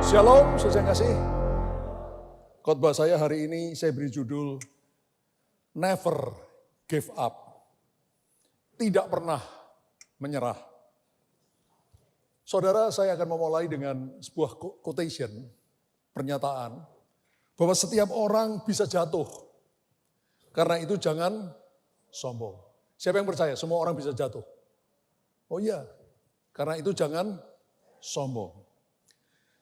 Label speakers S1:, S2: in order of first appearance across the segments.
S1: Shalom, saudara kasih. Khotbah saya hari ini saya beri judul Never Give Up. Tidak pernah menyerah. Saudara, saya akan memulai dengan sebuah quotation, pernyataan, bahwa setiap orang bisa jatuh. Karena itu jangan sombong. Siapa yang percaya semua orang bisa jatuh? Oh iya, karena itu jangan sombong.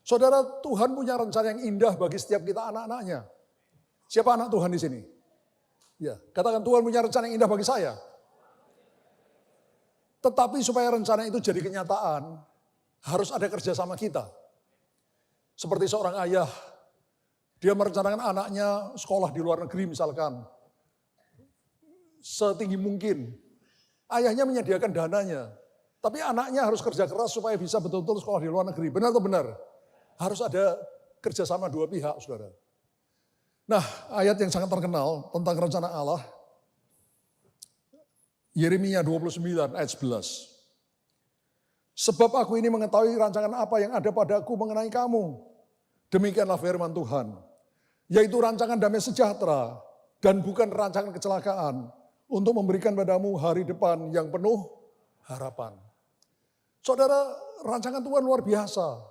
S1: Saudara, Tuhan punya rencana yang indah bagi setiap kita anak-anaknya. Siapa anak Tuhan di sini? Ya, katakan Tuhan punya rencana yang indah bagi saya. Tetapi supaya rencana itu jadi kenyataan, harus ada kerjasama kita. Seperti seorang ayah, dia merencanakan anaknya sekolah di luar negeri misalkan. Setinggi mungkin. Ayahnya menyediakan dananya. Tapi anaknya harus kerja keras supaya bisa betul-betul sekolah di luar negeri. Benar atau benar? Harus ada kerjasama dua pihak, saudara. Nah, ayat yang sangat terkenal tentang rencana Allah, Yeremia 29 ayat 11. Sebab aku ini mengetahui rancangan apa yang ada padaku mengenai kamu. Demikianlah firman Tuhan. Yaitu rancangan damai sejahtera dan bukan rancangan kecelakaan untuk memberikan padamu hari depan yang penuh harapan. Saudara, rancangan Tuhan luar biasa.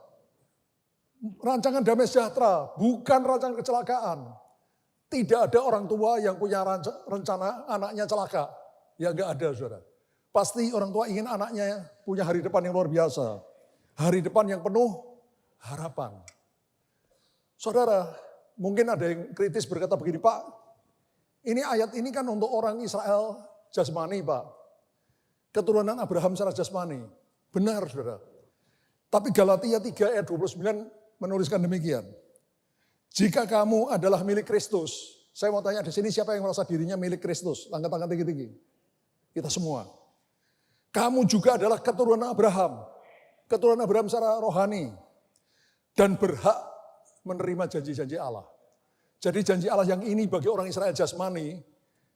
S1: Rancangan damai sejahtera, bukan rancangan kecelakaan. Tidak ada orang tua yang punya rencana anaknya celaka. Ya enggak ada, saudara. Pasti orang tua ingin anaknya punya hari depan yang luar biasa. Hari depan yang penuh harapan. Saudara, mungkin ada yang kritis berkata begini, Pak, ini ayat ini kan untuk orang Israel jasmani, Pak. Keturunan Abraham secara jasmani. Benar, saudara. Tapi Galatia 3 ayat 29 menuliskan demikian. Jika kamu adalah milik Kristus, saya mau tanya di sini siapa yang merasa dirinya milik Kristus? Angkat tangan tinggi-tinggi. Kita semua. Kamu juga adalah keturunan Abraham. Keturunan Abraham secara rohani. Dan berhak menerima janji-janji Allah. Jadi janji Allah yang ini bagi orang Israel jasmani,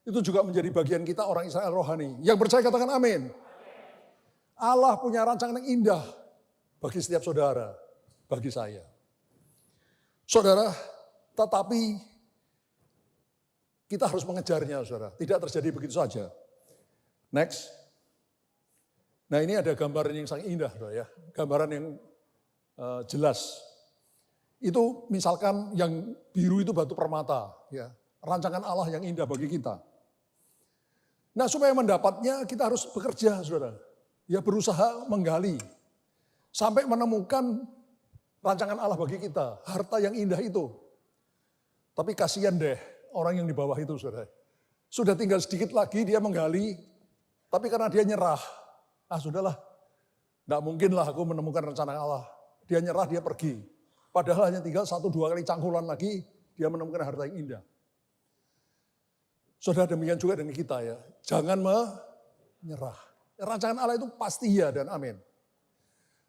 S1: itu juga menjadi bagian kita orang Israel rohani. Yang percaya katakan amin. Allah punya rancangan yang indah bagi setiap saudara, bagi saya. Saudara, tetapi kita harus mengejarnya, saudara. Tidak terjadi begitu saja. Next. Nah, ini ada gambaran yang sangat indah, saudara, ya. Gambaran yang jelas. Itu misalkan yang biru itu batu permata, ya. Rancangan Allah yang indah bagi kita. Nah, supaya mendapatnya kita harus bekerja, saudara. Ya, berusaha menggali sampai menemukan rancangan Allah bagi kita, harta yang indah itu. Tapi kasihan deh orang yang di bawah itu, saudara. Sudah tinggal sedikit lagi dia menggali, tapi karena dia nyerah, sudahlah, tidak mungkinlah aku menemukan rencana Allah. Dia nyerah, dia pergi. Padahal hanya tinggal 1-2 kali cangkulan lagi, dia menemukan harta yang indah. Saudara, demikian juga dengan kita, ya. Jangan menyerah. Rancangan Allah itu pasti ya dan amin.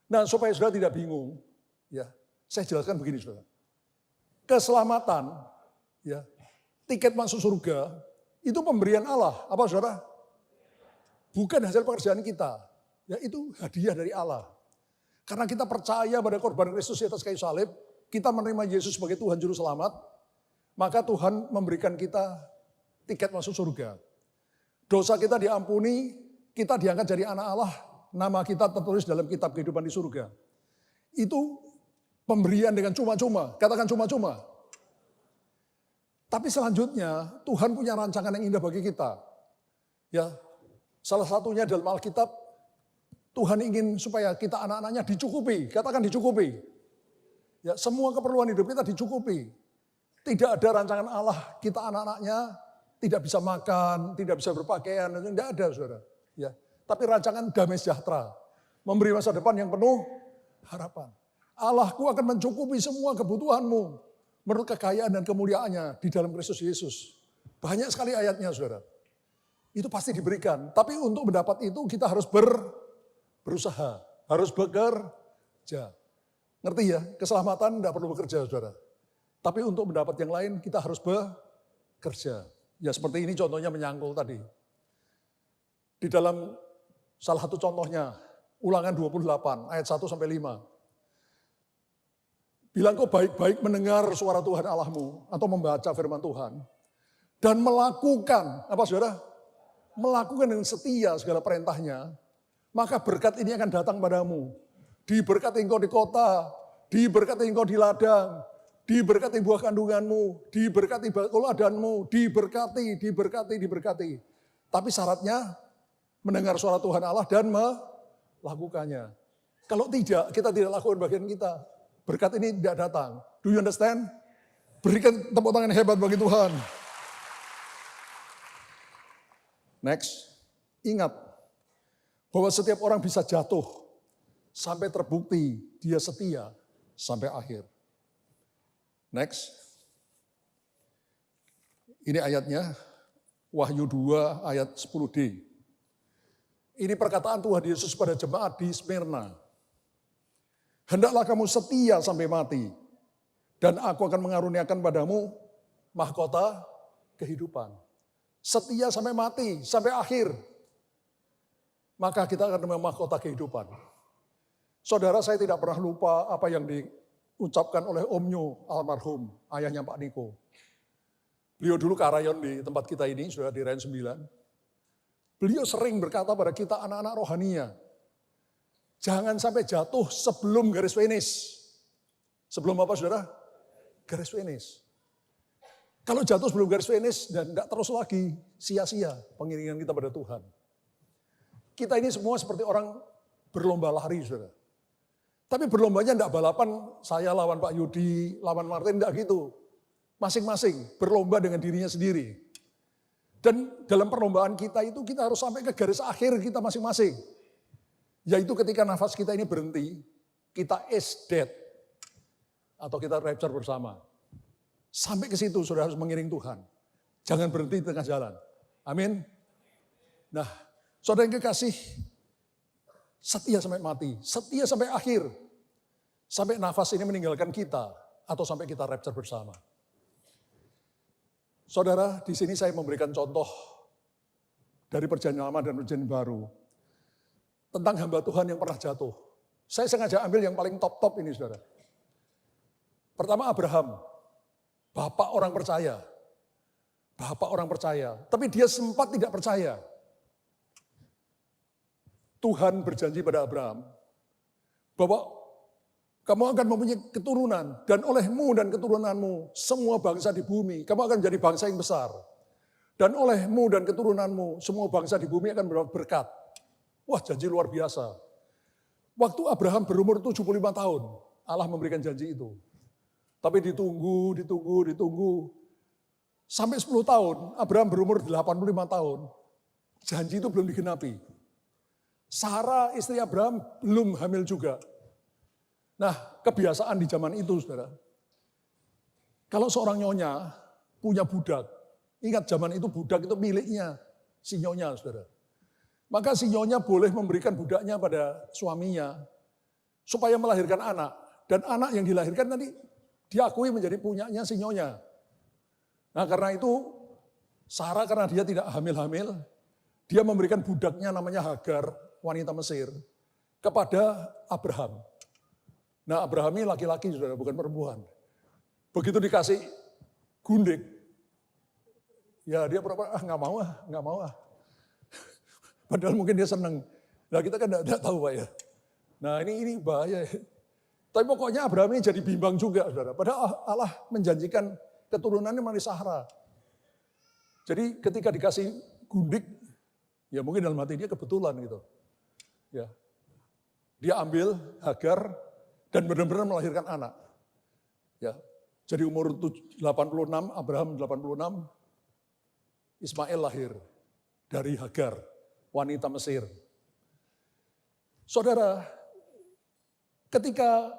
S1: Nah, supaya saudara tidak bingung, ya, saya jelaskan begini, saudara. Keselamatan, ya, tiket masuk surga, itu pemberian Allah. Apa, saudara? Bukan hasil pekerjaan kita. Ya, itu hadiah dari Allah. Karena kita percaya pada korban Kristus di atas kayu salib, kita menerima Yesus sebagai Tuhan Juru Selamat, maka Tuhan memberikan kita tiket masuk surga. Dosa kita diampuni, kita diangkat jadi anak Allah, nama kita tertulis dalam kitab kehidupan di surga. Itu pemberian dengan cuma-cuma, katakan cuma-cuma. Tapi selanjutnya Tuhan punya rancangan yang indah bagi kita. Ya, salah satunya dalam Alkitab, Tuhan ingin supaya kita anak-anaknya dicukupi, katakan dicukupi. Ya, semua keperluan hidup kita dicukupi. Tidak ada rancangan Allah kita anak-anaknya tidak bisa makan, tidak bisa berpakaian, itu tidak ada, saudara. Ya, tapi rancangan damai sejahtera, memberi masa depan yang penuh harapan. Allahku akan mencukupi semua kebutuhanmu menurut kekayaan dan kemuliaannya di dalam Kristus Yesus. Banyak sekali ayatnya, saudara. Itu pasti diberikan. Tapi untuk mendapat itu kita harus berusaha, harus bekerja. Ngerti ya? Keselamatan tidak perlu bekerja, saudara. Tapi untuk mendapat yang lain kita harus bekerja. Ya seperti ini contohnya menyangkul tadi. Di dalam salah satu contohnya, Ulangan 28 ayat 1-5. Bila engkau baik-baik mendengar suara Tuhan Allahmu atau membaca firman Tuhan dan melakukan, apa saudara? Melakukan dengan setia segala perintahnya, maka berkat ini akan datang padamu. Diberkati engkau di kota, diberkati engkau di ladang, diberkati buah kandunganmu, diberkati ladanmu, diberkati. Tapi syaratnya mendengar suara Tuhan Allah dan melakukannya. Kalau tidak, kita tidak lakukan bagian kita. Berkat ini tidak datang. Do you understand? Berikan tepuk tangan hebat bagi Tuhan. Next, ingat bahwa setiap orang bisa jatuh sampai terbukti dia setia sampai akhir. Next, ini ayatnya Wahyu 2 ayat 10d. Ini perkataan Tuhan Yesus pada jemaat di Smyrna. Hendaklah kamu setia sampai mati, dan aku akan mengaruniakan padamu mahkota kehidupan. Setia sampai mati, sampai akhir. Maka kita akan menerima mahkota kehidupan. Saudara, saya tidak pernah lupa apa yang diucapkan oleh Omnyo almarhum, ayahnya Pak Niko. Beliau dulu karayon di tempat kita ini, sudah di Rayon 9. Beliau sering berkata pada kita anak-anak rohania, jangan sampai jatuh sebelum garis finish. Sebelum apa saudara? Garis finish. Kalau jatuh sebelum garis finish dan tidak terus lagi, sia-sia pengiringan kita pada Tuhan. Kita ini semua seperti orang berlomba lari saudara. Tapi berlombanya tidak balapan, saya lawan Pak Yudi, lawan Martin, tidak gitu. Masing-masing berlomba dengan dirinya sendiri. Dan dalam perlombaan kita itu kita harus sampai ke garis akhir kita masing-masing. Yaitu ketika nafas kita ini berhenti, kita is dead. Atau kita rapture bersama. Sampai ke situ sudah harus mengiring Tuhan. Jangan berhenti di tengah jalan. Amin. Nah, saudara yang kekasih, setia sampai mati, setia sampai akhir. Sampai nafas ini meninggalkan kita, atau sampai kita rapture bersama. Saudara, di sini saya memberikan contoh dari perjanjian lama dan perjanjian baru. Tentang hamba Tuhan yang pernah jatuh. Saya sengaja ambil yang paling top-top ini saudara. Pertama Abraham, bapak orang percaya. Bapak orang percaya, tapi dia sempat tidak percaya. Tuhan berjanji pada Abraham, bahwa kamu akan mempunyai keturunan, dan olehmu dan keturunanmu, semua bangsa di bumi, kamu akan menjadi bangsa yang besar. Dan olehmu dan keturunanmu, semua bangsa di bumi akan mendapat berkat. Wah, janji luar biasa. Waktu Abraham berumur 75 tahun, Allah memberikan janji itu. Tapi ditunggu. Sampai 10 tahun, Abraham berumur 85 tahun. Janji itu belum digenapi. Sarah, istri Abraham, belum hamil juga. Nah, kebiasaan di zaman itu, saudara. Kalau seorang nyonya punya budak, ingat zaman itu budak itu miliknya si nyonya, saudara. Maka si nyonya boleh memberikan budaknya pada suaminya supaya melahirkan anak. Dan anak yang dilahirkan nanti diakui menjadi punyanya si nyonya. Nah karena itu Sarah karena dia tidak hamil-hamil, dia memberikan budaknya namanya Hagar, wanita Mesir, kepada Abraham. Nah Abraham ini laki-laki saudara, bukan perempuan. Begitu dikasih gundik, ya dia nggak mau. Padahal mungkin dia senang. Nah kita kan tidak tahu Pak ya. Nah ini bahaya. Tapi pokoknya Abraham ini jadi bimbang juga saudara. Padahal Allah menjanjikan keturunannya melalui Sarah. Jadi ketika dikasih gundik, ya mungkin dalam hati dia kebetulan gitu. Ya, dia ambil Hagar dan benar-benar melahirkan anak. Ya, jadi umur 86, Abraham 86, Ismail lahir dari Hagar, wanita Mesir. Saudara, ketika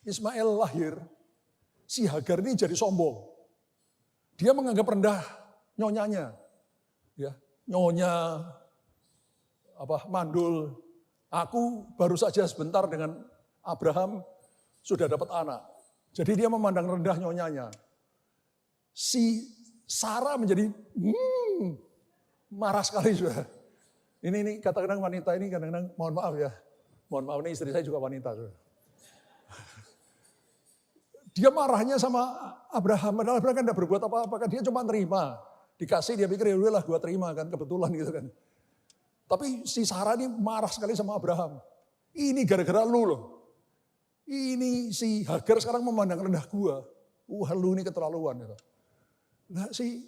S1: Ismail lahir, si Hagar ini jadi sombong. Dia menganggap rendah nyonyanya. Ya, nyonya mandul. Aku baru saja sebentar dengan Abraham sudah dapat anak. Jadi dia memandang rendah nyonyanya. Si Sarah menjadi marah sekali sudah. Ini kadang-kadang wanita ini kadang-kadang mohon maaf ya. Mohon maaf ini istri saya juga wanita. Sudah. Dia marahnya sama Abraham, padahal Abraham kan tidak berbuat apa-apa, kan dia cuma terima. Dikasih dia pikir ya udahlah gue terima kan, kebetulan gitu kan. Tapi si Sarah ini marah sekali sama Abraham. Ini gara-gara lu loh. Ini si Hagar sekarang memandang rendah gue. Lu ini keterlaluan gitu. Nah si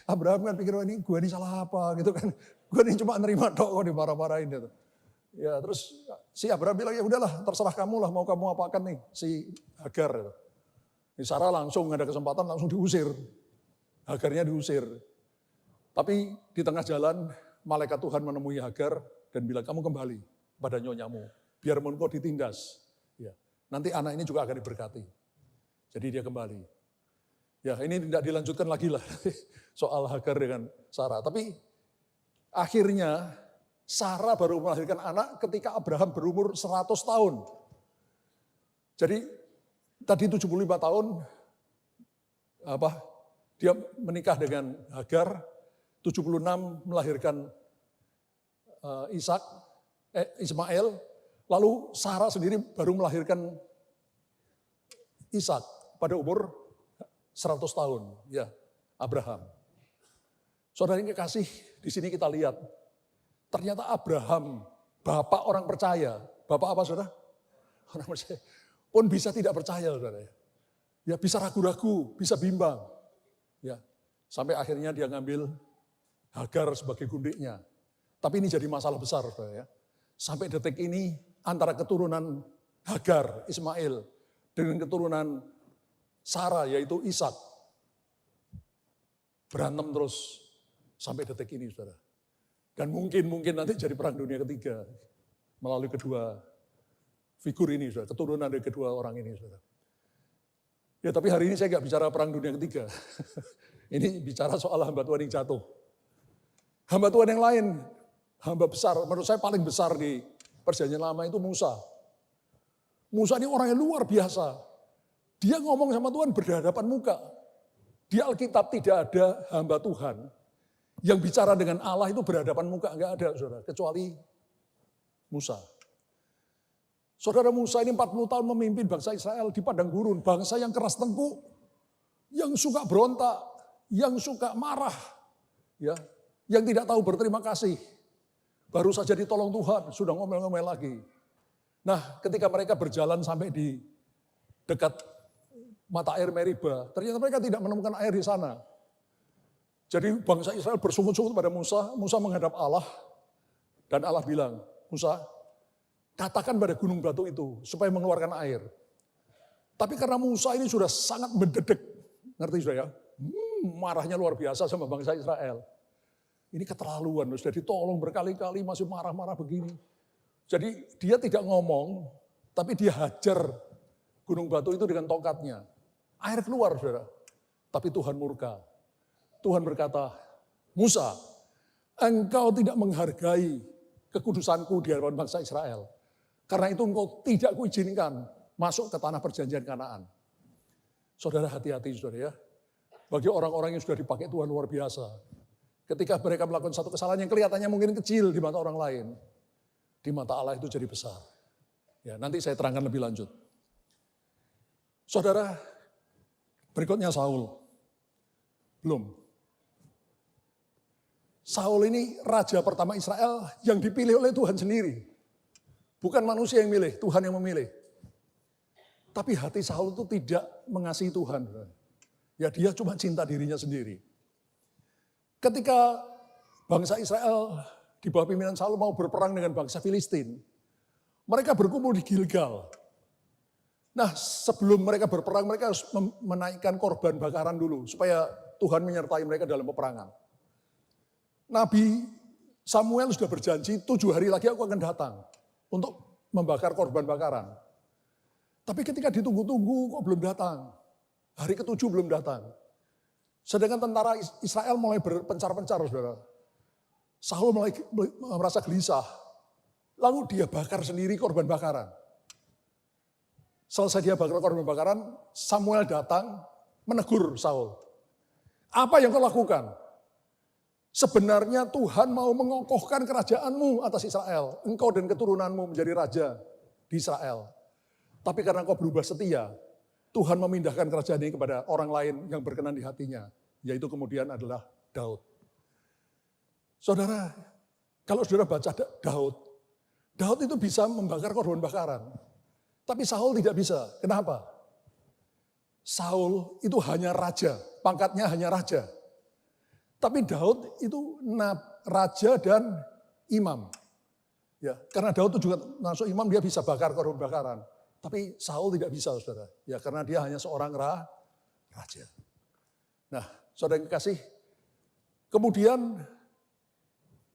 S1: Abraham kan pikir ini gue ini salah apa gitu kan. Gue ini cuma nerima dok kok dimarah-marahin gitu. Ya terus si Abraham bilang ya udahlah terserah kamu lah mau kamu apakan nih si Hagar. Gitu. Sarah langsung ada kesempatan langsung diusir. Hagarnya diusir. Tapi di tengah jalan malaikat Tuhan menemui Hagar dan bilang kamu kembali pada nyonyamu. Biar engkau ditindas. Ya. Nanti anak ini juga akan diberkati. Jadi dia kembali. Ya ini tidak dilanjutkan lagi lah soal Hagar dengan Sarah. Tapi akhirnya Sarah baru melahirkan anak ketika Abraham berumur 100 tahun. Jadi tadi 75 tahun dia menikah dengan Hagar, 76 melahirkan Ismail, lalu Sarah sendiri baru melahirkan Ishak pada umur 100 tahun, ya Abraham. Saudara yang kekasih, di sini kita lihat, ternyata Abraham, bapak orang percaya, bapak apa saudara? Orang percaya, pun bisa tidak percaya saudara. Ya bisa ragu-ragu, bisa bimbang. Ya, sampai akhirnya dia ngambil Hagar sebagai gundiknya. Tapi ini jadi masalah besar saudara ya. Sampai detik ini antara keturunan Hagar, Ismail, dengan keturunan Sarah yaitu Ishak. Berantem terus sampai detik ini saudara. Dan mungkin nanti jadi perang dunia ketiga melalui kedua figur ini saudara, keturunan dari kedua orang ini saudara. Ya tapi hari ini saya nggak bicara perang dunia ketiga. Ini bicara soal hamba Tuhan yang jatuh. Hamba Tuhan yang lain, hamba besar, menurut saya paling besar di Perjanjian Lama itu Musa. Musa ini orang yang luar biasa. Dia ngomong sama Tuhan berhadapan muka. Di Alkitab tidak ada hamba Tuhan yang bicara dengan Allah itu berhadapan muka. Enggak ada saudara, kecuali Musa. Saudara Musa ini 40 tahun memimpin bangsa Israel di padang gurun. Bangsa yang keras tengkuk, yang suka berontak, yang suka marah. Ya, yang tidak tahu berterima kasih. Baru saja ditolong Tuhan, sudah ngomel-ngomel lagi. Nah, ketika mereka berjalan sampai di dekat mata air Meriba, ternyata mereka tidak menemukan air di sana. Jadi bangsa Israel bersungut-sungut pada Musa, Musa menghadap Allah, dan Allah bilang, Musa, katakan pada gunung batu itu, supaya mengeluarkan air. Tapi karena Musa ini sudah sangat mendedek, ngerti sudah ya? Marahnya luar biasa sama bangsa Israel. Ini keterlaluan, sudah ditolong berkali-kali masih marah-marah begini. Jadi dia tidak ngomong, tapi dia hajar gunung batu itu dengan tongkatnya. Air keluar saudara, tapi Tuhan murka. Tuhan berkata, Musa, engkau tidak menghargai kekudusanku di hadapan bangsa Israel. Karena itu engkau tidak kuizinkan masuk ke tanah perjanjian Kanaan. Saudara hati-hati saudara ya. Bagi orang-orang yang sudah dipakai Tuhan luar biasa. Ketika mereka melakukan satu kesalahan yang kelihatannya mungkin kecil di mata orang lain. Di mata Allah itu jadi besar. Ya, nanti saya terangkan lebih lanjut. Saudara, berikutnya Saul. Belum. Saul ini raja pertama Israel yang dipilih oleh Tuhan sendiri. Bukan manusia yang milih, Tuhan yang memilih. Tapi hati Saul itu tidak mengasihi Tuhan. Ya dia cuma cinta dirinya sendiri. Ketika bangsa Israel di bawah pimpinan Saul mau berperang dengan bangsa Filistin, mereka berkumpul di Gilgal. Nah sebelum mereka berperang, mereka harus menaikkan korban bakaran dulu, supaya Tuhan menyertai mereka dalam peperangan. Nabi Samuel sudah berjanji 7 hari lagi aku akan datang untuk membakar korban bakaran. Tapi ketika ditunggu-tunggu kok belum datang. Hari ke-7 belum datang. Sedangkan tentara Israel mulai berpencar-pencar saudara. Saul mulai merasa gelisah. Lalu dia bakar sendiri korban bakaran. Selesai dia bakar korban bakaran, Samuel datang menegur Saul. Apa yang kau lakukan? Sebenarnya Tuhan mau mengokohkan kerajaanmu atas Israel. Engkau dan keturunanmu menjadi raja di Israel. Tapi karena kau berubah setia, Tuhan memindahkan kerajaan ini kepada orang lain yang berkenan di hatinya, yaitu kemudian adalah Daud. Saudara, kalau saudara baca Daud itu bisa membakar korban bakaran. Tapi Saul tidak bisa. Kenapa? Saul itu hanya raja, pangkatnya hanya raja. Tapi Daud itu raja dan imam. Ya, karena Daud itu juga masuk imam, dia bisa bakar korban bakaran. Tapi Saul tidak bisa, saudara. Ya, karena dia hanya seorang raja. Nah, saudara yang kekasih, kemudian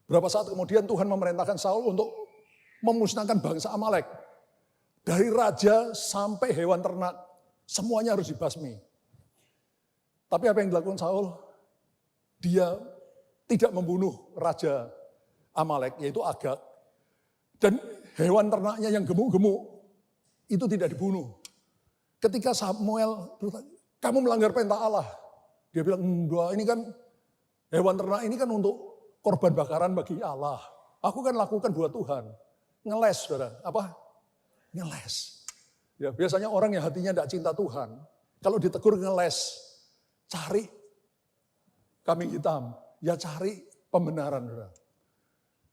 S1: berapa saat kemudian Tuhan memerintahkan Saul untuk memusnahkan bangsa Amalek. Dari raja sampai hewan ternak, semuanya harus dibasmi. Tapi apa yang dilakukan Saul? Dia tidak membunuh raja Amalek, yaitu Agag. Dan hewan ternaknya yang gemuk-gemuk, itu tidak dibunuh. Ketika Samuel, kamu melanggar perintah Allah. Dia bilang, enggak, ini kan hewan ternak ini kan untuk korban bakaran bagi Allah. Aku kan lakukan buat Tuhan. Ngeles, saudara. Apa? Ngeles. Ya, biasanya orang yang hatinya tidak cinta Tuhan, kalau ditegur ngeles, cari kambing hitam, ya cari pembenaran. Saudara.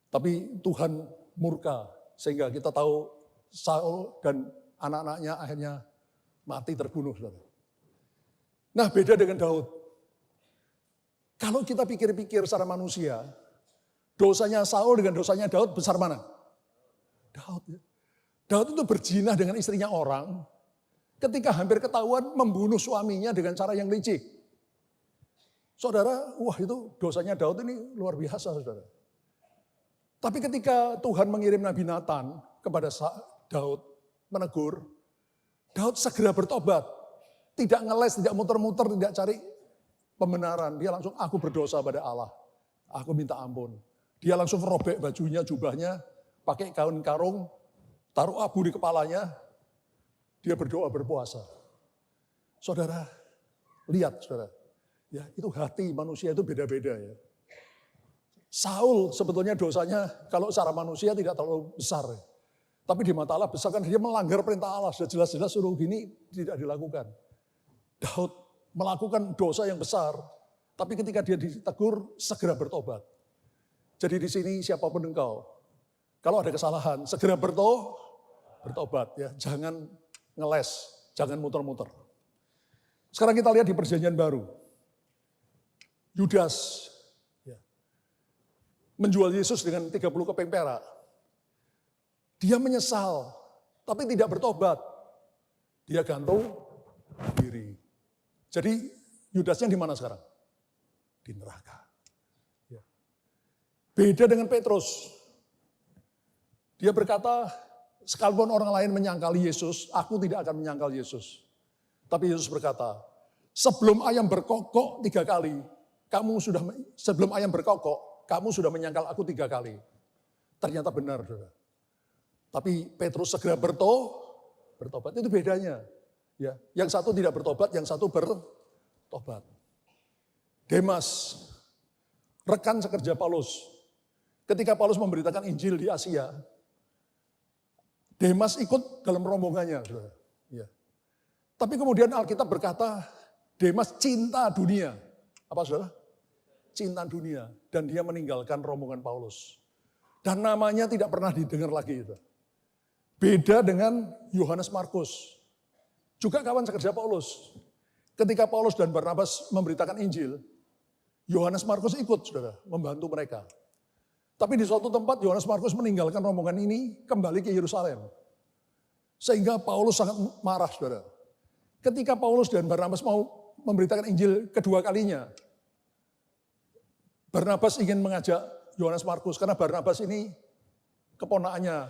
S1: Tapi Tuhan murka, sehingga kita tahu Saul dan anak-anaknya akhirnya mati terbunuh. Saudara. Nah, beda dengan Daud. Kalau kita pikir-pikir secara manusia, dosanya Saul dengan dosanya Daud besar mana? Daud. Ya. Daud itu berzina dengan istrinya orang, ketika hampir ketahuan membunuh suaminya dengan cara yang licik. Saudara, wah itu dosanya Daud ini luar biasa, saudara. Tapi ketika Tuhan mengirim Nabi Nathan kepada Daud, menegur, Daud segera bertobat. Tidak ngeles, tidak muter-muter, tidak cari pembenaran. Dia langsung, aku berdosa pada Allah. Aku minta ampun. Dia langsung merobek bajunya, jubahnya, pakai kain karung, taruh abu di kepalanya, dia berdoa berpuasa. Saudara, lihat saudara, ya itu hati manusia itu beda-beda ya. Saul sebetulnya dosanya kalau secara manusia tidak terlalu besar. Ya. Tapi di mata Allah besar kan dia melanggar perintah Allah, sudah jelas-jelas suruh gini tidak dilakukan. Daud melakukan dosa yang besar, tapi ketika dia ditegur segera bertobat. Jadi di sini siapapun engkau, kalau ada kesalahan, segera bertobat ya, jangan ngeles, jangan muter-muter. Sekarang kita lihat di Perjanjian Baru. Yudas ya, menjual Yesus dengan 30 keping perak. Dia menyesal, tapi tidak bertobat. Dia gantung diri. Jadi Yudasnya di mana sekarang? Di neraka. Ya. Beda dengan Petrus. Dia berkata, sekalipun orang lain menyangkali Yesus, aku tidak akan menyangkal Yesus. Tapi Yesus berkata, sebelum ayam berkokok 3 kali, sebelum ayam berkokok, kamu sudah menyangkal aku 3 kali. Ternyata benar, saudara. Tapi Petrus segera bertobat, itu bedanya. Ya, yang satu tidak bertobat, yang satu bertobat. Demas, rekan sekerja Paulus. Ketika Paulus memberitakan Injil di Asia, Demas ikut dalam rombongannya. Saudara. Ya. Tapi kemudian Alkitab berkata, Demas cinta dunia. Apa saudara? Cinta dunia. Dan dia meninggalkan rombongan Paulus. Dan namanya tidak pernah didengar lagi. Beda dengan Yohanes Markus. Juga kawan sekerja Paulus. Ketika Paulus dan Barnabas memberitakan Injil, Yohanes Markus ikut, saudara, membantu mereka. Tapi di suatu tempat Yohanes Markus meninggalkan rombongan ini, kembali ke Yerusalem. Sehingga Paulus sangat marah, saudara. Ketika Paulus dan Barnabas mau memberitakan Injil kedua kalinya, Barnabas ingin mengajak Yohanes Markus, karena Barnabas ini keponakannya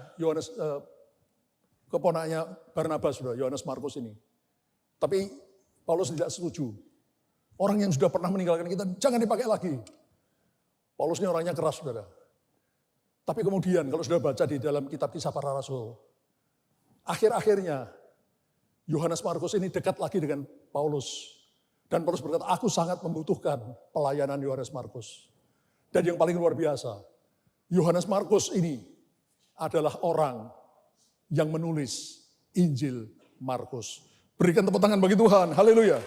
S1: Barnabas, Yohanes Markus ini. Tapi Paulus tidak setuju. Orang yang sudah pernah meninggalkan kita, jangan dipakai lagi. Paulus ini orangnya keras, saudara. Tapi kemudian kalau sudah baca di dalam kitab Kisah Para Rasul, akhir-akhirnya Yohanes Markus ini dekat lagi dengan Paulus. Dan Paulus berkata, aku sangat membutuhkan pelayanan Yohanes Markus. Dan yang paling luar biasa, Yohanes Markus ini adalah orang yang menulis Injil Markus. Berikan tepuk tangan bagi Tuhan. Haleluya.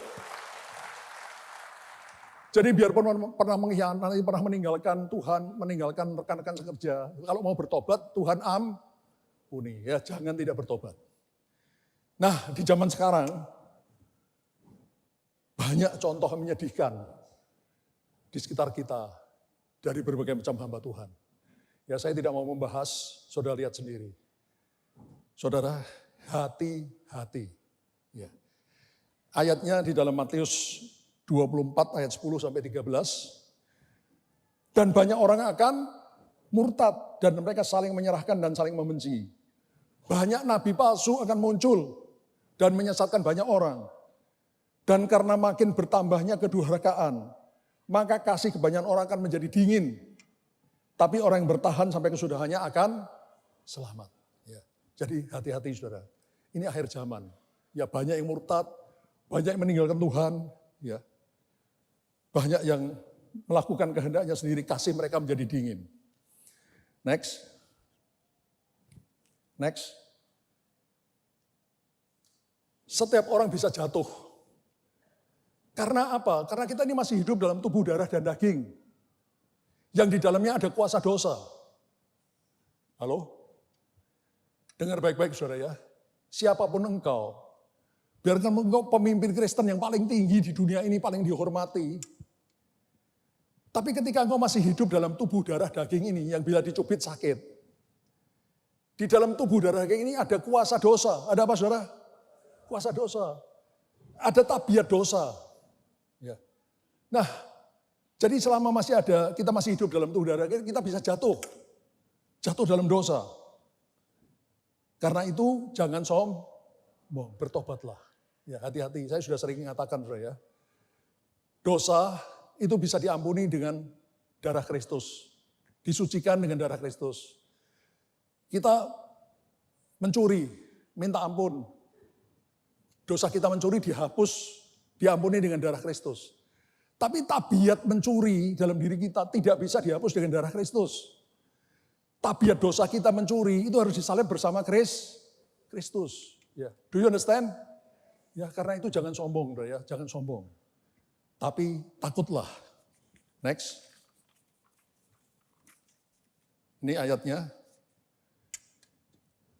S1: Jadi biarpun pernah mengkhianati, pernah meninggalkan Tuhan, meninggalkan rekan-rekan sekerja, kalau mau bertobat, Tuhan ampuni. Ya, jangan tidak bertobat. Nah, di zaman sekarang, banyak contoh menyedihkan di sekitar kita dari berbagai macam hamba Tuhan. Ya, saya tidak mau membahas, saudara lihat sendiri. Saudara, hati-hati. Ya. Ayatnya di dalam Matius 24 ayat 10 sampai 13. Dan banyak orang akan murtad dan mereka saling menyerahkan dan saling membenci. Banyak nabi palsu akan muncul dan menyesatkan banyak orang. Dan karena makin bertambahnya kedurhakaan, maka kasih kebanyakan orang akan menjadi dingin. Tapi orang yang bertahan sampai kesudahannya akan selamat. Ya. Jadi hati-hati saudara. Ini akhir zaman. Ya, banyak yang murtad, banyak yang meninggalkan Tuhan. Ya. Banyak yang melakukan kehendaknya sendiri, kasih mereka menjadi dingin. Next. Setiap orang bisa jatuh. Karena apa? Karena kita ini masih hidup dalam tubuh, darah, dan daging. Yang di dalamnya ada kuasa dosa. Halo? Dengar baik-baik saudara ya. Siapapun engkau, biarkan engkau pemimpin Kristen yang paling tinggi di dunia ini, paling dihormati. Tapi ketika engkau masih hidup dalam tubuh darah daging ini yang bila dicubit sakit. Di dalam tubuh darah daging ini ada kuasa dosa. Ada apa saudara? Kuasa dosa. Ada tabiat dosa. Ya. Nah, jadi selama masih ada, kita masih hidup dalam tubuh darah daging, kita bisa jatuh. Jatuh dalam dosa. Karena itu jangan sombong, bertobatlah. Ya, hati-hati, saya sudah sering mengatakan saudara ya. Dosa itu bisa diampuni dengan darah Kristus. Disucikan dengan darah Kristus. Kita mencuri, minta ampun. Dosa kita mencuri dihapus, diampuni dengan darah Kristus. Tapi tabiat mencuri dalam diri kita tidak bisa dihapus dengan darah Kristus. Tabiat dosa kita mencuri itu harus disalib bersama Kristus. Ya. Do you understand? Ya, karena itu jangan sombong, ya, jangan sombong. Tapi takutlah. Next. Ini ayatnya.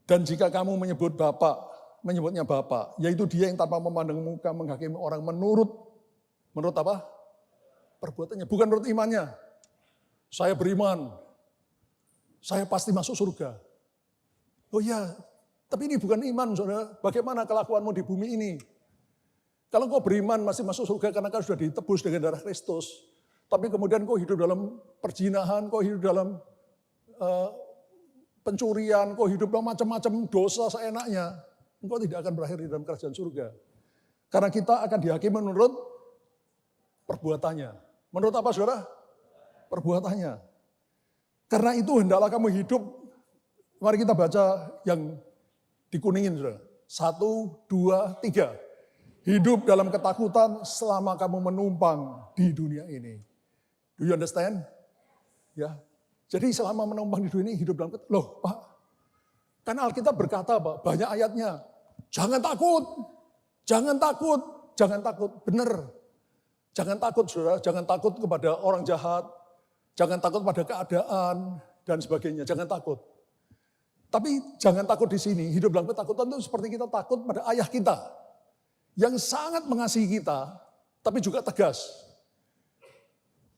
S1: Dan jika kamu menyebutnya Bapa, yaitu dia yang tanpa memandang muka menghakimi orang menurut apa? Perbuatannya, bukan menurut imannya. Saya beriman, saya pasti masuk surga. Oh iya, tapi ini bukan iman saudara. Bagaimana kelakuanmu di bumi ini? Kalau kau beriman masih masuk surga karena kau sudah ditebus dengan darah Kristus. Tapi kemudian kau hidup dalam perzinahan, kau hidup dalam pencurian, kau hidup dalam macam-macam dosa seenaknya. Engkau tidak akan berakhir di dalam kerajaan surga. Karena kita akan dihakimi menurut perbuatannya. Menurut apa saudara? Perbuatannya. Karena itu hendaklah kamu hidup. Mari kita baca yang dikuningin saudara. 1, 2, 3. Hidup dalam ketakutan selama kamu menumpang di dunia ini. Do you understand? Ya. Jadi selama menumpang di dunia ini hidup dalam ketakutan. Loh Pak, kan Alkitab berkata Pak, banyak ayatnya. Jangan takut, jangan takut, jangan takut. Benar. Jangan takut saudara, jangan takut kepada orang jahat. Jangan takut pada keadaan dan sebagainya, jangan takut. Tapi jangan takut di sini, hidup dalam ketakutan itu seperti kita takut pada ayah kita. Yang sangat mengasihi kita, tapi juga tegas.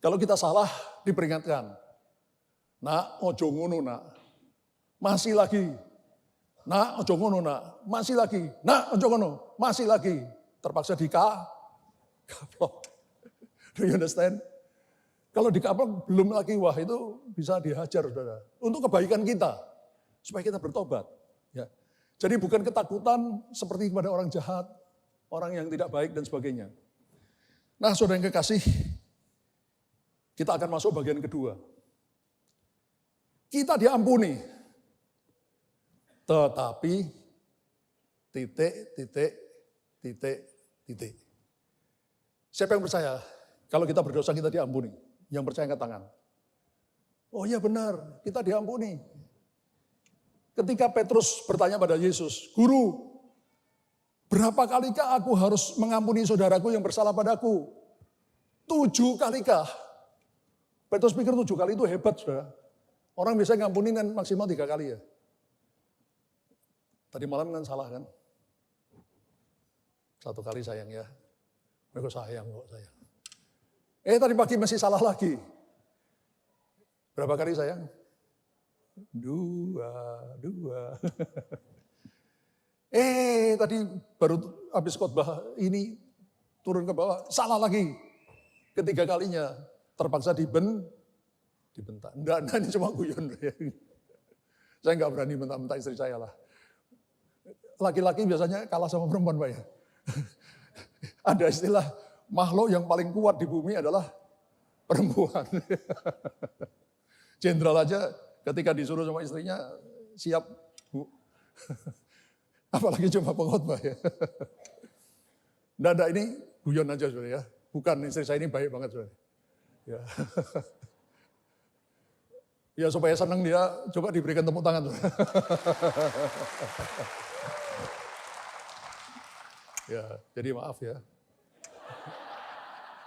S1: Kalau kita salah, diperingatkan. Nak, ojo ngono nak. Masih lagi. Nak, ojo ngono nak. Masih lagi. Nak, ojo ngono. Masih lagi. Terpaksa dikaplok. Do you understand? Kalau dikaplok belum lagi, wah itu bisa dihajar saudara. Untuk kebaikan kita. Supaya kita bertobat. Ya. Jadi bukan ketakutan seperti kepada orang jahat. Orang yang tidak baik dan sebagainya. Nah saudara yang kekasih, kita akan masuk bagian kedua. Kita diampuni. Tetapi, titik. Siapa yang percaya? Kalau kita berdosa kita diampuni. Yang percaya angkat tangan. Oh iya benar, kita diampuni. Ketika Petrus bertanya pada Yesus, Guru, Berapa kalikah aku harus mengampuni saudaraku yang bersalah padaku? 7 kalikah? Petrus pikir 7 kali itu hebat, saudara. Orang biasa ngampunin kan maksimal 3 kali ya. Tadi malam kan salah kan? 1 kali sayang ya. Mereka sayang kok sayang. Tadi pagi masih salah lagi. Berapa kali sayang? 2. Tadi baru habis khotbah ini turun ke bawah, salah lagi. Ketiga kalinya terpaksa dibentak. Enggak, ini cuma guyon. Saya enggak berani bentak-bentak istri saya lah. Laki-laki biasanya kalah sama perempuan, Pak ya. Ada istilah makhluk yang paling kuat di bumi adalah perempuan. Jenderal aja ketika disuruh sama istrinya siap, Bu. Apalagi cuma pengkhotbah ya. Nggak, ini guyon aja saudara ya. Bukan, istri saya ini baik banget saudara. Ya. Ya supaya senang dia, coba diberikan tepuk tangan. Ya, jadi maaf ya.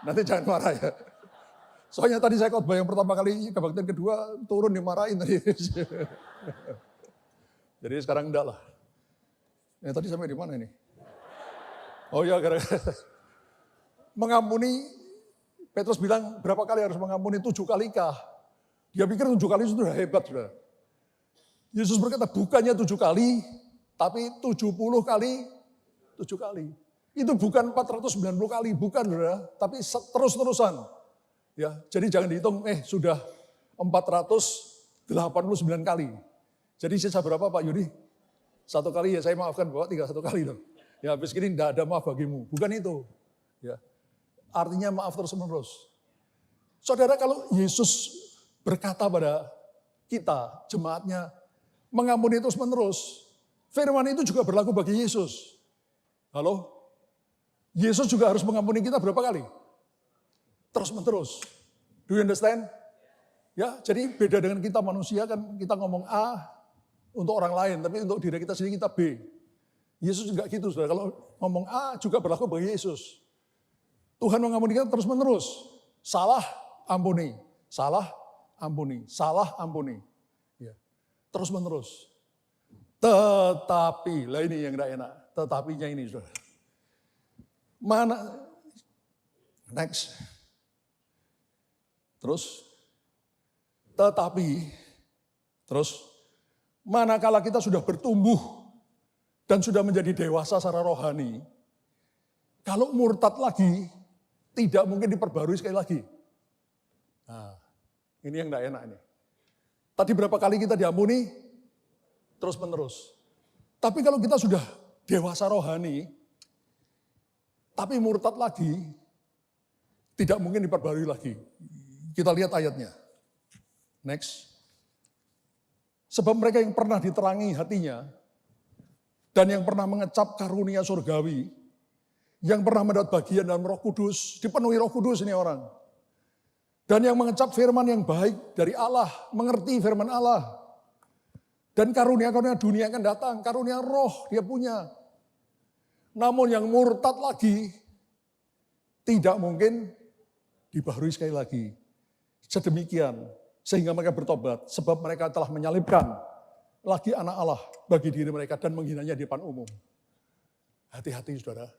S1: Nanti jangan marah ya. Soalnya tadi saya khotbah yang pertama kali, kebaktian kedua turun dimarahin tadi. Jadi sekarang enggak lah. Tadi sampai di mana ini? Oh ya, gara-gara mengampuni. Petrus bilang berapa kali harus mengampuni? 7 kalikah? Dia pikir 7 kali itu sudah hebat, saudara. Yesus berkata bukannya 7 kali, tapi 70 kali 7 kali. Itu bukan 490 kali, bukan saudara, tapi terus-terusan. Ya, jadi jangan dihitung, sudah 489 kali. Jadi sisa berapa Pak Yudi? 1 kali ya saya maafkan Bapak, tinggal 1 kali loh. Ya habis gini tidak ada maaf bagimu, bukan itu. Ya, artinya maaf terus-menerus. Saudara, kalau Yesus berkata pada kita, jemaatnya, mengampuni terus-menerus, firman itu juga berlaku bagi Yesus. Halo? Yesus juga harus mengampuni kita berapa kali? Terus-menerus. Do you understand? Ya, jadi beda dengan kita manusia kan kita ngomong A untuk orang lain, tapi untuk diri kita sendiri kita B. Yesus juga gitu, saudara. Kalau ngomong A juga berlaku bagi Yesus. Tuhan mengampuni kita terus-menerus. Salah, ampuni. Salah, ampuni. Salah, ampuni. Ya. Terus-menerus. Tetapi, lah ini yang tidak enak. Tetapinya ini, saudara. Mana? Next. Terus. Tetapi, terus. Manakala kita sudah bertumbuh dan sudah menjadi dewasa secara rohani, kalau murtad lagi, tidak mungkin diperbarui sekali lagi. Nah, ini yang tidak enak ini. Tadi berapa kali kita diampuni? Terus-menerus. Tapi kalau kita sudah dewasa rohani, tapi murtad lagi, tidak mungkin diperbarui lagi. Kita lihat ayatnya. Next. Sebab mereka yang pernah diterangi hatinya, dan yang pernah mengecap karunia surgawi, yang pernah mendapat bagian dalam Roh Kudus, dipenuhi Roh Kudus ini orang. Dan yang mengecap firman yang baik dari Allah, mengerti firman Allah. Dan karunia-karunia dunia akan datang, karunia roh dia punya. Namun yang murtad lagi, tidak mungkin dibaharui sekali lagi. Sedemikian, sehingga mereka bertobat, sebab mereka telah menyalibkan lagi anak Allah bagi diri mereka dan menghinanya di depan umum. Hati-hati saudara.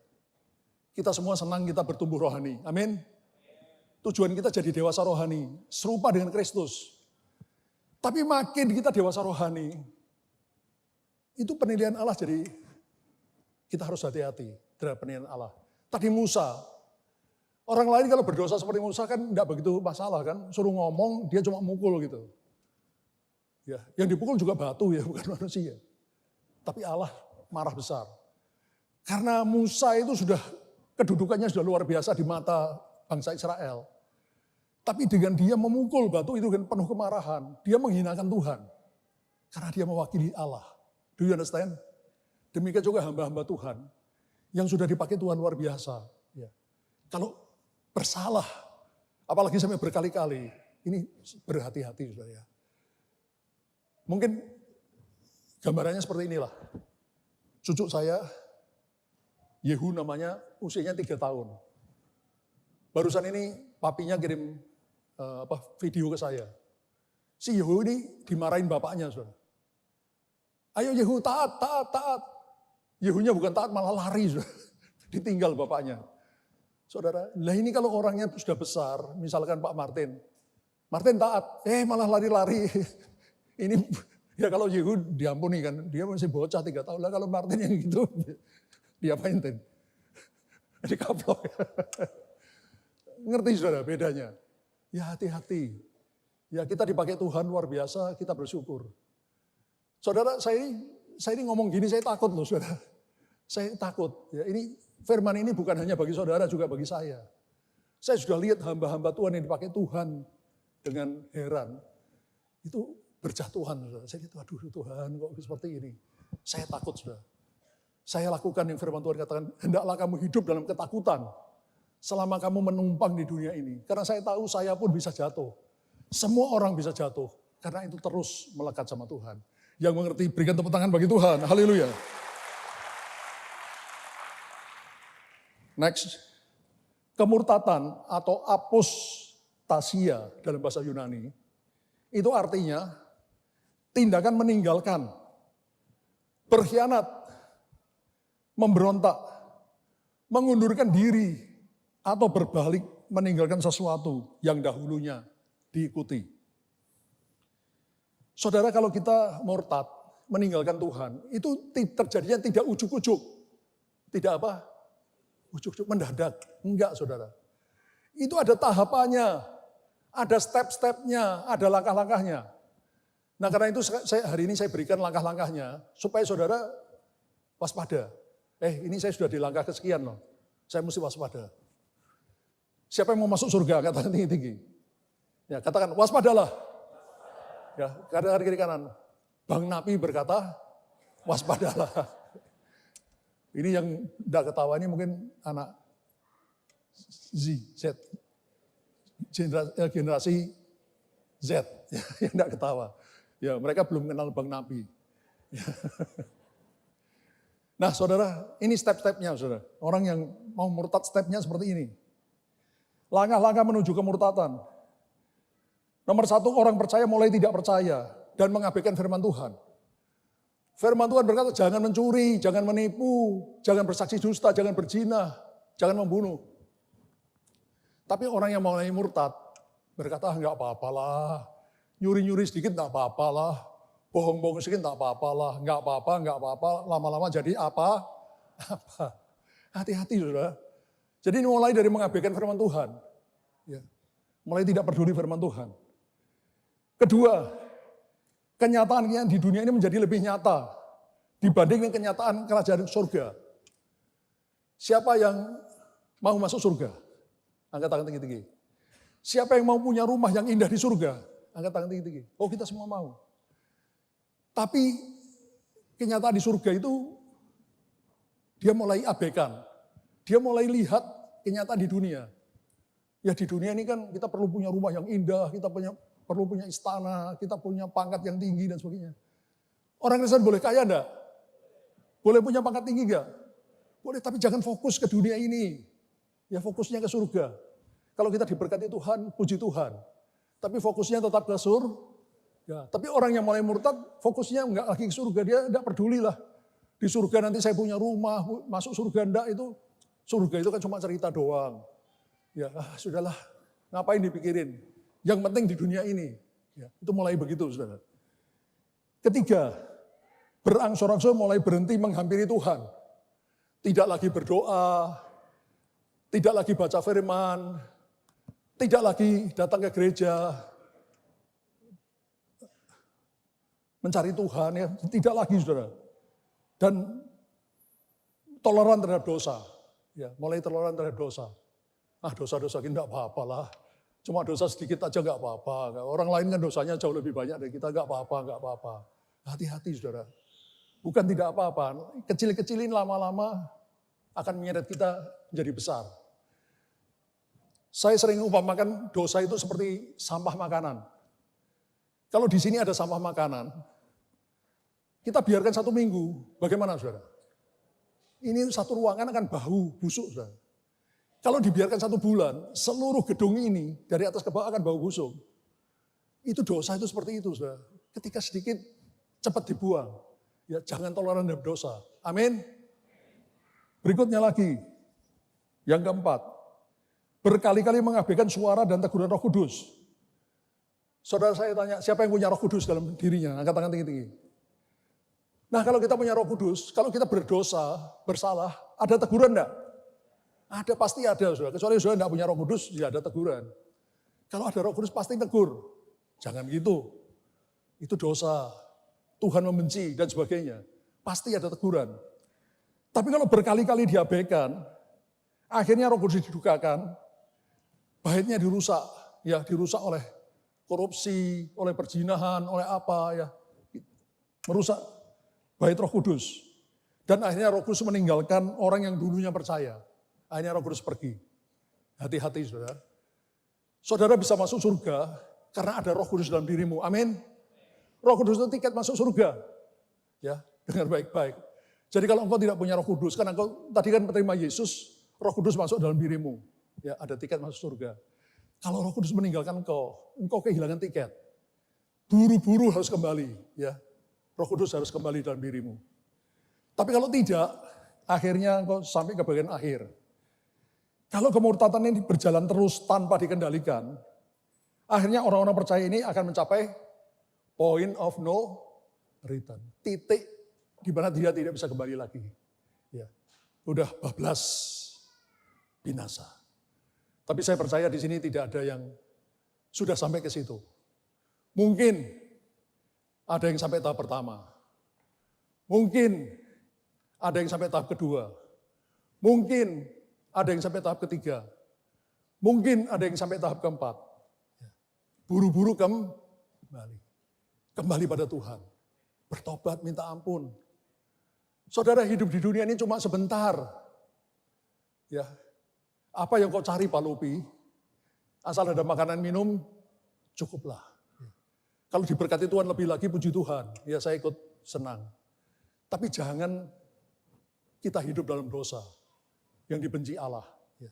S1: Kita semua senang kita bertumbuh rohani. Amin. Tujuan kita jadi dewasa rohani, serupa dengan Kristus. Tapi makin kita dewasa rohani, itu penilaian Allah jadi kita harus hati-hati terhadap penilaian Allah. Tadi Musa, orang lain kalau berdosa seperti Musa kan tidak begitu masalah kan, suruh ngomong dia cuma mukul gitu. Ya, yang dipukul juga batu ya, bukan manusia. Tapi Allah marah besar. Karena Musa itu sudah kedudukannya sudah luar biasa di mata bangsa Israel. Tapi dengan dia memukul batu itu kan penuh kemarahan. Dia menghinakan Tuhan. Karena dia mewakili Allah. Do you understand? Demikian juga hamba-hamba Tuhan. Yang sudah dipakai Tuhan luar biasa. Ya. Kalau bersalah, apalagi sampai berkali-kali, ini berhati-hati saudara ya. Mungkin gambarannya seperti inilah. Cucu saya Yehu namanya, usianya 3 tahun. Barusan ini papinya kirim video ke saya. Si Yehu ini dimarahin bapaknya, saudara. Ayo Yehu, taat, taat, taat. Yehunya bukan taat, malah lari, saudara. Ditinggal bapaknya. Saudara, lah ini kalau orangnya sudah besar, misalkan Pak Martin. Martin taat, malah lari-lari. Ini ya kalau Yehu diampuni kan, dia masih bocah 3 tahun. Lah kalau Martin yang gitu, diapain Tin? Dikaplok. Ngerti saudara bedanya? Ya hati-hati. Ya kita dipakai Tuhan luar biasa, kita bersyukur. Saudara, saya ini ngomong gini, saya takut loh saudara. Saya takut. Ya, ini firman ini bukan hanya bagi saudara, juga bagi saya. Saya sudah lihat hamba-hamba Tuhan yang dipakai Tuhan dengan heran. Itu berjatuhan saudara. Saya gitu, aduh Tuhan kok seperti ini. Saya takut saudara. Saya lakukan yang firman Tuhan katakan, hendaklah kamu hidup dalam ketakutan selama kamu menumpang di dunia ini. Karena saya tahu saya pun bisa jatuh. Semua orang bisa jatuh. Karena itu terus melekat sama Tuhan. Yang mengerti berikan tepuk tangan bagi Tuhan. Haleluya. Next. Kemurtatan atau apostasia dalam bahasa Yunani. Itu artinya tindakan meninggalkan, berkhianat, memberontak, mengundurkan diri, atau berbalik meninggalkan sesuatu yang dahulunya diikuti. Saudara, kalau kita murtad, meninggalkan Tuhan, itu terjadinya tidak ujuk-ujuk. Tidak apa? Ujuk-ujuk, mendadak. Enggak, saudara. Itu ada tahapannya, ada step-stepnya, ada langkah-langkahnya. Nah karena itu hari ini saya berikan langkah-langkahnya, supaya saudara waspada. Ini saya sudah di langkah kesekian loh, saya mesti waspada. Siapa yang mau masuk surga? Katakan tinggi-tinggi. Ya, katakan waspadalah. Ya, katakan kiri kanan. Bang Napi berkata, waspadalah. Ini yang tidak ketawa ini mungkin anak Z, generasi Z yang tidak ketawa. Ya, mereka belum kenal Bang Napi. Nah, saudara, ini step-stepnya, saudara. Orang yang mau murtad stepnya seperti ini. Langkah-langkah menuju kemurtatan. Nomor 1, orang percaya mulai tidak percaya dan mengabaikan firman Tuhan. Firman Tuhan berkata, jangan mencuri, jangan menipu, jangan bersaksi dusta, jangan berzina, jangan membunuh. Tapi orang yang mulai murtad berkata, enggak apa-apalah, nyuri-nyuri sedikit enggak apa-apalah, bohong-bohong sedikit enggak apa-apalah, enggak apa-apa, lama-lama jadi apa? Hati-hati saudara. Jadi ini mulai dari mengabaikan firman Tuhan. Ya. Mulai tidak peduli firman Tuhan. Kedua, kenyataan di dunia ini menjadi lebih nyata dibanding dengan kenyataan kerajaan surga. Siapa yang mau masuk surga? Angkat tangan tinggi-tinggi. Siapa yang mau punya rumah yang indah di surga? Angkat tangan tinggi-tinggi. Oh, kita semua mau. Tapi kenyataan di surga itu dia mulai abaikan. Dia mulai lihat kenyataan di dunia. Ya di dunia ini kan kita perlu punya rumah yang indah, kita perlu punya istana, kita punya pangkat yang tinggi dan sebagainya. Orang Kristen boleh kaya enggak? Boleh punya pangkat tinggi enggak? Boleh, tapi jangan fokus ke dunia ini. Ya fokusnya ke surga. Kalau kita diberkati Tuhan, puji Tuhan. Tapi fokusnya tetap ke surga. Tapi orang yang mulai murtad, fokusnya enggak lagi ke surga. Dia enggak peduli lah. Di surga nanti saya punya rumah, masuk surga enggak itu. Surga itu kan cuma cerita doang. Ya sudahlah, ngapain dipikirin. Yang penting di dunia ini. Ya, itu mulai begitu saudara. Ketiga, berangsur-angsur mulai berhenti menghampiri Tuhan. Tidak lagi berdoa, tidak lagi baca firman, tidak lagi datang ke gereja, mencari Tuhan, ya tidak lagi saudara. Dan toleran terhadap dosa. Ya, mulai toleran terhadap dosa. Dosa-dosa kita enggak apa-apa lah. Cuma dosa sedikit aja enggak apa-apa. Orang lain kan dosanya jauh lebih banyak dari kita, enggak apa-apa. Hati-hati saudara. Bukan tidak apa-apa. Kecil-kecilin lama-lama akan menyeret kita menjadi besar. Saya sering umpamakan dosa itu seperti sampah makanan. Kalau di sini ada sampah makanan, kita biarkan 1 minggu, bagaimana saudara? Ini satu ruangan akan bau busuk, saudara. Kalau dibiarkan 1 bulan, seluruh gedung ini dari atas ke bawah akan bau busuk. Itu dosa itu seperti itu, saudara. Ketika sedikit cepat dibuang. Ya, jangan toleran dalam dosa. Amin. Berikutnya lagi, yang keempat, berkali-kali mengabaikan suara dan teguran Roh Kudus. Saudara saya tanya, siapa yang punya Roh Kudus dalam dirinya? Angkat tangan tinggi-tinggi. Nah, kalau kita punya Roh Kudus, kalau kita berdosa, bersalah, ada teguran enggak? Ada, pasti ada, saudara. Kecuali saudara enggak punya Roh Kudus, ya ada teguran. Kalau ada Roh Kudus pasti tegur. Jangan gitu. Itu dosa. Tuhan membenci dan sebagainya. Pasti ada teguran. Tapi kalau berkali-kali diabaikan, akhirnya Roh Kudus didukakan, baitnya dirusak, ya dirusak oleh korupsi, oleh perzinahan, oleh apa ya, merusak bait Roh Kudus. Dan akhirnya Roh Kudus meninggalkan orang yang dulunya percaya. Akhirnya Roh Kudus pergi. Hati-hati, saudara. Saudara bisa masuk surga karena ada Roh Kudus dalam dirimu. Amin. Roh Kudus itu tiket masuk surga. Ya, dengar baik-baik. Jadi kalau engkau tidak punya Roh Kudus, karena engkau tadi kan menerima Yesus, Roh Kudus masuk dalam dirimu. Ya, ada tiket masuk surga. Kalau Roh Kudus meninggalkan engkau kehilangan tiket. Buru-buru harus kembali, ya. Roh Kudus harus kembali dalam dirimu. Tapi kalau tidak, akhirnya engkau sampai ke bagian akhir. Kalau kemurtatan ini berjalan terus tanpa dikendalikan, akhirnya orang-orang percaya ini akan mencapai point of no return. Titik di mana dia tidak bisa kembali lagi. Ya, udah bablas, binasa. Tapi saya percaya di sini tidak ada yang sudah sampai ke situ. Mungkin ada yang sampai tahap pertama. Mungkin ada yang sampai tahap kedua. Mungkin ada yang sampai tahap ketiga. Mungkin ada yang sampai tahap keempat. Buru-buru kembali. Kembali pada Tuhan. Bertobat, minta ampun. Saudara, hidup di dunia ini cuma sebentar. Ya, apa yang kau cari Pak Lupi, asal ada makanan minum, cukuplah. Kalau diberkati Tuhan lebih lagi, puji Tuhan. Ya, saya ikut senang. Tapi jangan kita hidup dalam dosa yang dibenci Allah. Ya.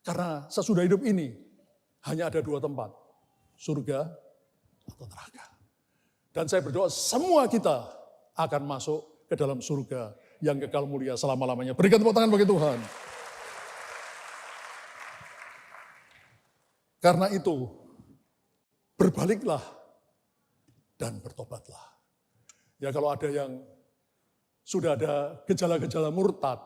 S1: Karena sesudah hidup ini, hanya ada 2 tempat. Surga atau neraka. Dan saya berdoa semua kita akan masuk ke dalam surga yang kekal mulia selama-lamanya. Berikan tepuk tangan bagi Tuhan. Karena itu, berbaliklah dan bertobatlah. Ya, kalau ada yang sudah ada gejala-gejala murtad,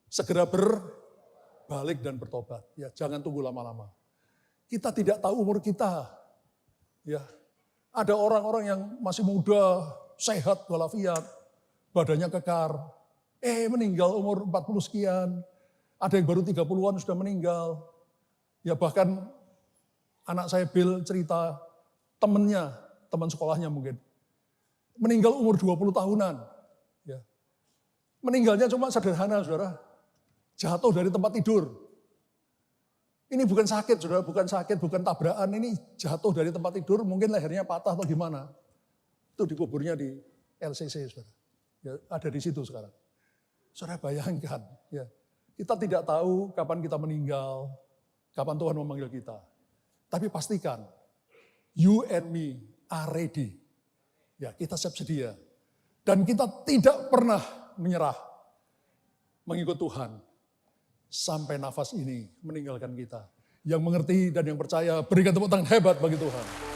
S1: segera berbalik dan bertobat. Ya, jangan tunggu lama-lama. Kita tidak tahu umur kita. Ya, ada orang-orang yang masih muda, sehat, walafiat, badannya kekar. Meninggal umur 40 sekian. Ada yang baru 30-an sudah meninggal. Ya, bahkan anak saya Bill cerita temannya, teman sekolahnya mungkin, meninggal umur 20 tahunan. Ya. Meninggalnya cuma sederhana, saudara. Jatuh dari tempat tidur. Ini bukan sakit, saudara, bukan sakit, bukan tabrakan. Ini jatuh dari tempat tidur, mungkin lehernya patah atau gimana. Itu dikuburnya di LCC, saudara. Ya, ada di situ sekarang. Saudara bayangkan, ya, kita tidak tahu kapan kita meninggal, kapan Tuhan memanggil kita. Tapi pastikan, you and me are ready. Ya, kita siap sedia. Dan kita tidak pernah menyerah mengikut Tuhan. Sampai nafas ini meninggalkan kita. Yang mengerti dan yang percaya, berikan tepuk tangan hebat bagi Tuhan.